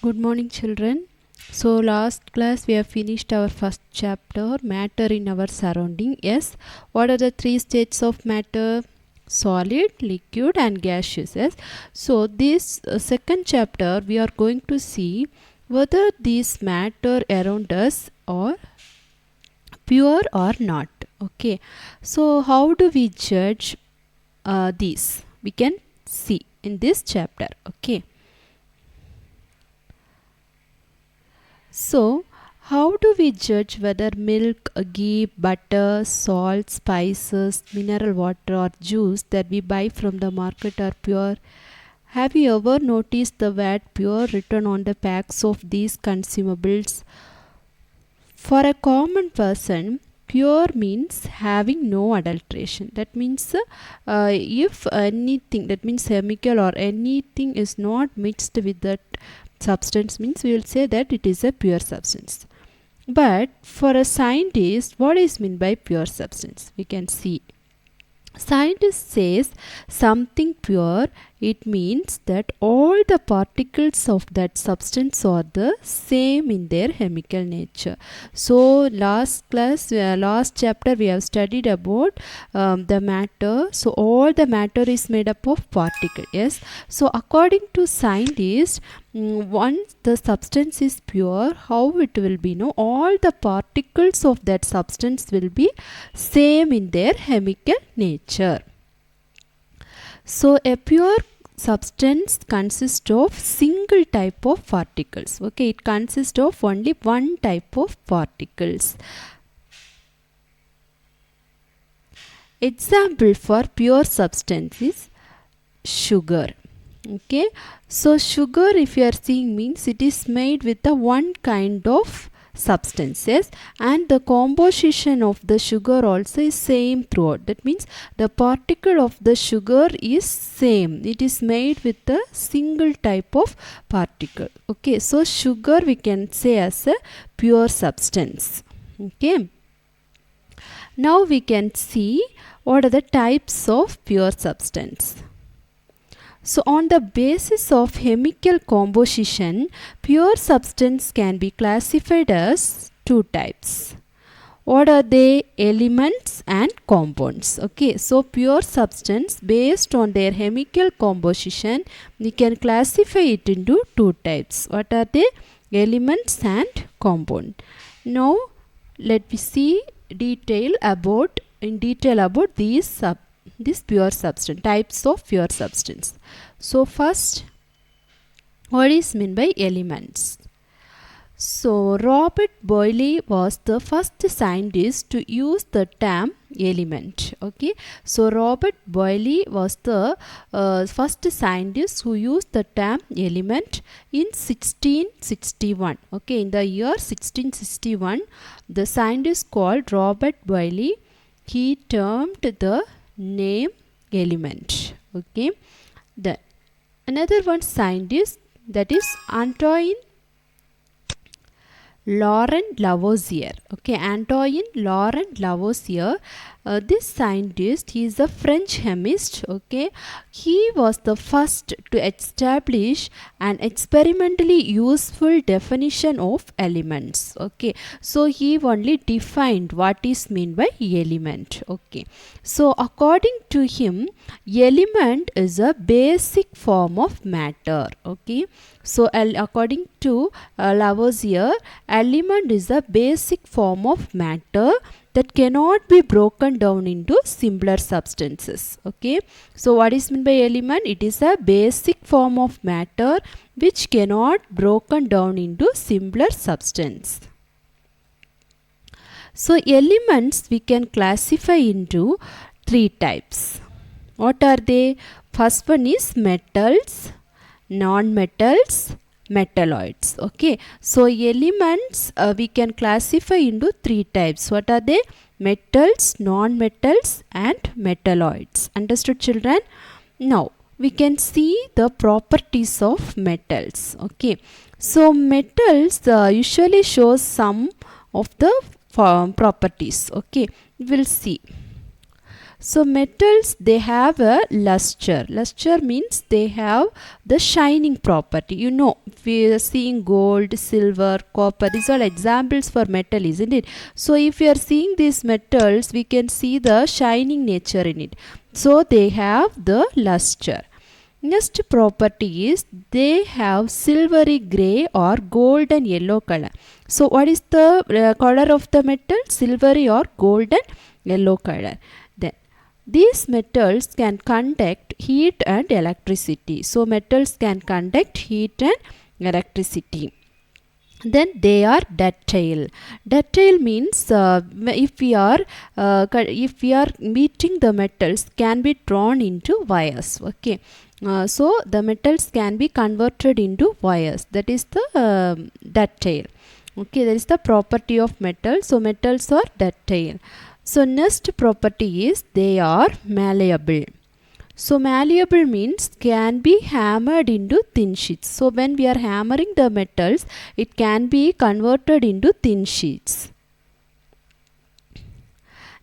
Good morning, children. So, last class we have finished our first chapter, matter in our surrounding. Yes, what are the three states of matter? Solid, liquid, and gaseous. Yes. So, this second chapter we are going to see whether these matter around us are pure or not. Okay. So, how do we judge these? We can see in this chapter. Okay. So, how do we judge whether milk, ghee, butter, salt, spices, mineral water, or juice that we buy from the market are pure? Have you ever noticed the word pure written on the packs of these consumables? For a common person, pure means having no adulteration. That means if anything, that means chemical or anything is not mixed with that substance, means we will say that it is a pure substance. But for a scientist, what is meant by pure substance? We can see. Scientist says something pure, it means that all the particles of that substance are the same in their chemical nature. So last class, last chapter we have studied about the matter. So all the matter is made up of particles. Yes. So according to scientists, once the substance is pure, how it will be? No, all the particles of that substance will be same in their chemical nature. So a pure substance consists of single type of particles. Okay, it consists of only one type of particles. Example for pure substance is sugar. Okay, so sugar, if you are seeing, means it is made with the one kind of substances, and the composition of the sugar also is same throughout. That means the particle of the sugar is same, it is made with a single type of particle. Okay, so sugar we can say as a pure substance. Okay, now we can see what are the types of pure substance. So on the basis of chemical composition, pure substance can be classified as two types. What are they? Elements and compounds. Okay, so pure substance based on their chemical composition, we can classify it into two types. What are they? Elements and compound. Now let me see in detail about this pure substance, types of pure substance. So first, what is meant by elements? So Robert Boyle was the first scientist to use the term element. Okay, so Robert Boyle was the first scientist who used the term element in 1661. Okay, in the year 1661, the scientist called Robert Boyle, he termed the name element. Okay, the another one scientist, that is Antoine Laurent Lavoisier. Okay, Antoine Laurent Lavoisier, this scientist, he is a French chemist. Okay, he was the first to establish an experimentally useful definition of elements. Okay, so he only defined what is meant by element. Okay, so according to him, element is a basic form of matter. Okay, so according to Lavoisier, element is a basic form of matter that cannot be broken down into simpler substances. Okay, so what is meant by element? It is a basic form of matter which cannot broken down into simpler substance. So elements we can classify into three types. What are they? First one is metals, non-metals, metalloids. Okay, so elements we can classify into three types. What are they? Metals, non-metals, and metalloids. Understood, children? Now we can see the properties of metals. Okay, so metals usually shows some of the properties. Okay, we'll see. So metals, they have a luster. Luster means they have the shining property. You know, we are seeing gold, silver, copper, these are examples for metal, isn't it? So if we are seeing these metals, we can see the shining nature in it. So they have the luster. Next property is they have silvery grey or golden yellow color. So what is the color of the metal? Silvery or golden yellow color. Then these metals can conduct heat and electricity. So metals can conduct heat and electricity. Then they are ductile. Ductile means if we are meeting the metals can be drawn into wires. Okay. So the metals can be converted into wires. That is the ductile. Okay, that is the property of metal. So metals are ductile. So next property is they are malleable. So malleable means can be hammered into thin sheets. So when we are hammering the metals, it can be converted into thin sheets.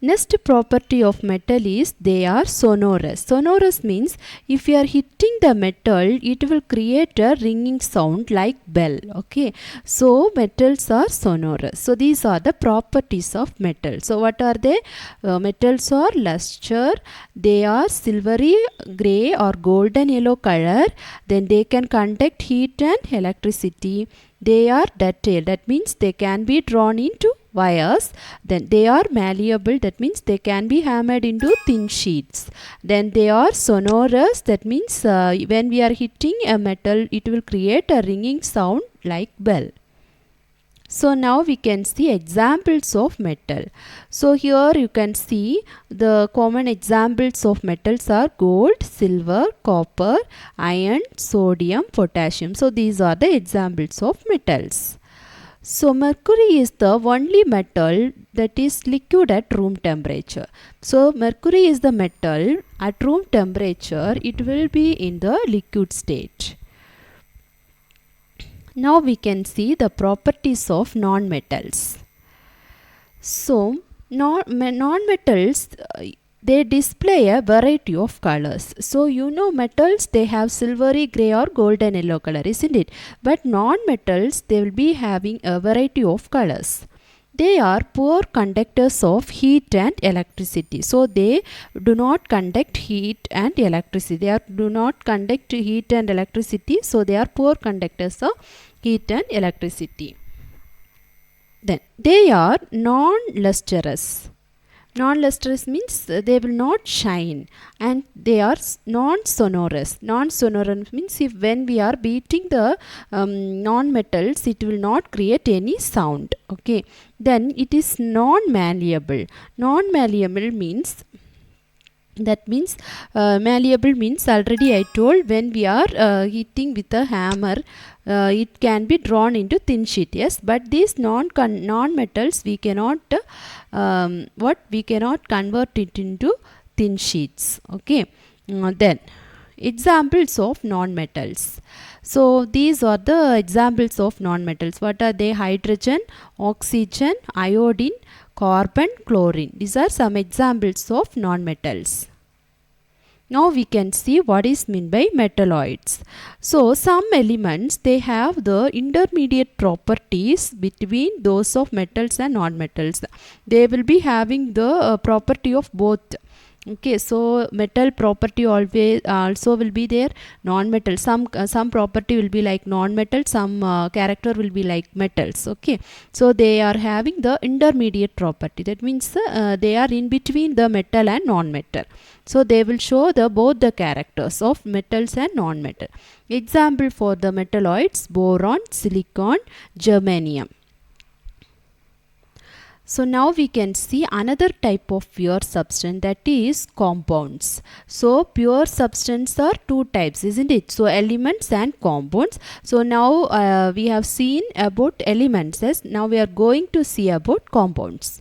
Next property of metal is they are sonorous. Sonorous means if you are hitting the metal, it will create a ringing sound like bell. Okay. So metals are sonorous. So these are the properties of metal. So what are they? Metals are luster. They are silvery grey or golden yellow color. Then they can conduct heat and electricity. They are ductile. That means they can be drawn into wires. Then they are malleable. That means they can be hammered into thin sheets. Then they are sonorous. That means when we are hitting a metal, it will create a ringing sound like bell. So now we can see examples of metal. So here you can see the common examples of metals are gold, silver, copper, iron, sodium, potassium. So these are the examples of metals. So mercury is the only metal that is liquid at room temperature. So mercury is the metal at room temperature. It will be in the liquid state. Now we can see the properties of non-metals. So non-metals they display a variety of colors. So you know metals they have silvery grey or golden yellow color, isn't it? But non-metals they will be having a variety of colors. They are poor conductors of heat and electricity. So they do not conduct heat and electricity. Do not conduct heat and electricity. So they are poor conductors of heat and electricity. Then they are non-lustrous. Non-lustrous means they will not shine, and they are non-sonorous. Non-sonorous means if when we are beating the non-metals, it will not create any sound. Okay. Then it is non-malleable. Non-malleable means malleable means already I told when we are hitting with a hammer, it can be drawn into thin sheet. Yes, but these non-metals we cannot we cannot convert it into thin sheets. Okay. Then examples of non-metals. So these are the examples of non-metals. What are they? Hydrogen, oxygen, iodine, carbon, chlorine. These are some examples of non-metals. Now we can see what is meant by metalloids. So some elements they have the intermediate properties between those of metals and non-metals. They will be having the property of both. Okay, so metal property always also will be there. Non-metal, some property will be like non-metal, some character will be like metals. Okay, so they are having the intermediate property. That means they are in between the metal and non-metal. So they will show the both the characters of metals and non-metal. Example for the metalloids: boron, silicon, germanium. So now we can see another type of pure substance, that is compounds. So pure substance are two types, isn't it? So elements and compounds. So now we have seen about elements. Yes? Now we are going to see about compounds.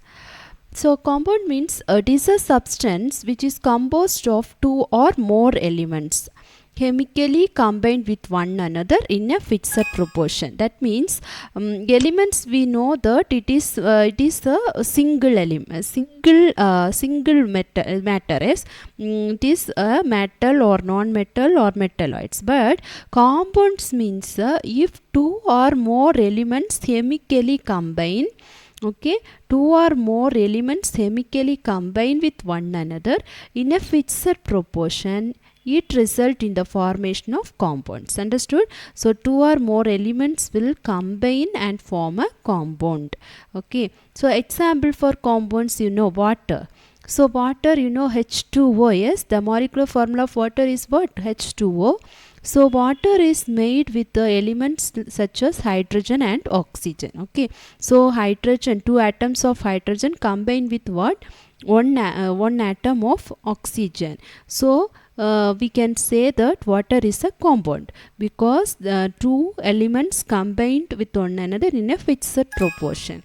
So compound means it is a substance which is composed of two or more elements. chemically combined with one another in a fixed proportion. That means elements, we know that it is a single element, single matter is it is a metal or non-metal or metalloids. But compounds means if two or more elements chemically combine, okay, two or more elements chemically combine with one another in a fixed proportion, it result in the formation of compounds. Understood? So two or more elements will combine and form a compound. Okay, so example for compounds, you know, water. So water, you know, H2O. Yes, the molecular formula of water is what? H2O. So water is made with the elements such as hydrogen and oxygen. Okay, so hydrogen, two atoms of hydrogen combine with what? One atom of oxygen. So we can say that water is a compound because the two elements combined with one another in a fixed proportion.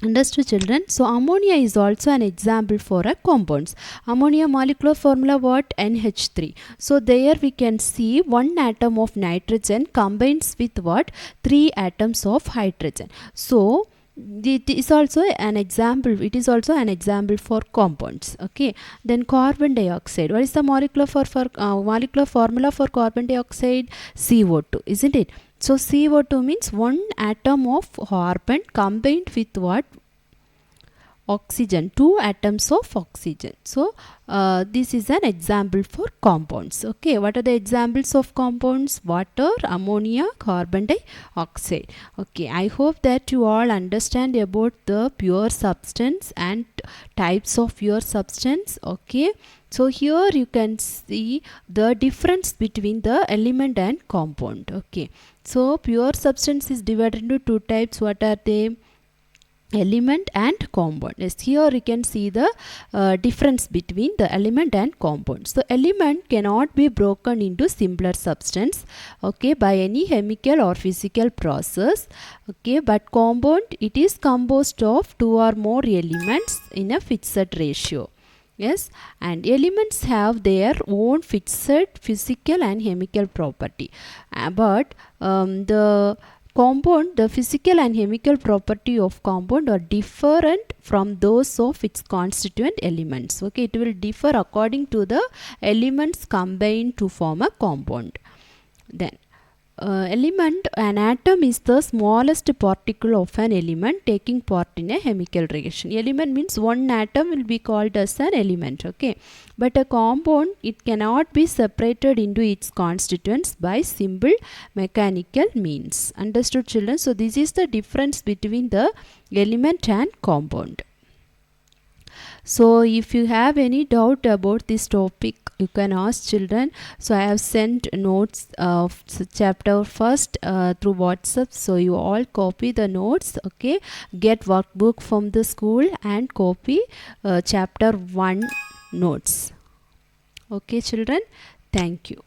Understood, children? So ammonia is also an example for a compounds. Ammonia molecular formula what? NH3. So there we can see one atom of nitrogen combines with what? Three atoms of hydrogen. So it is also an example. It is also an example for compounds. Okay. Then carbon dioxide. What is the molecular molecular formula for carbon dioxide? CO2, isn't it? So CO2 means one atom of carbon combined with what? Oxygen, two atoms of oxygen. So this is an example for compounds. Okay, what are the examples of compounds? Water, ammonia, carbon dioxide. Okay, I hope that you all understand about the pure substance and types of pure substance. Okay, so here you can see the difference between the element and compound. Okay, so pure substance is divided into two types. What are they? Element and compound. Yes, here you can see the difference between the element and compound. So element cannot be broken into simpler substance, okay, by any chemical or physical process, okay, but compound, it is composed of two or more elements in a fixed ratio. Yes, and elements have their own fixed physical and chemical property, but the compound, the physical and chemical property of compound are different from those of its constituent elements. Okay, it will differ according to the elements combined to form a compound. Then element, an atom is the smallest particle of an element taking part in a chemical reaction. Element means one atom will be called as an element. Okay, but a compound, it cannot be separated into its constituents by simple mechanical means. Understood, children? So this is the difference between the element and compound. So if you have any doubt about this topic, you can ask, children. So I have sent notes of chapter first through WhatsApp. So you all copy the notes. Okay, get workbook from the school and copy chapter 1 notes. Okay, children. Thank you.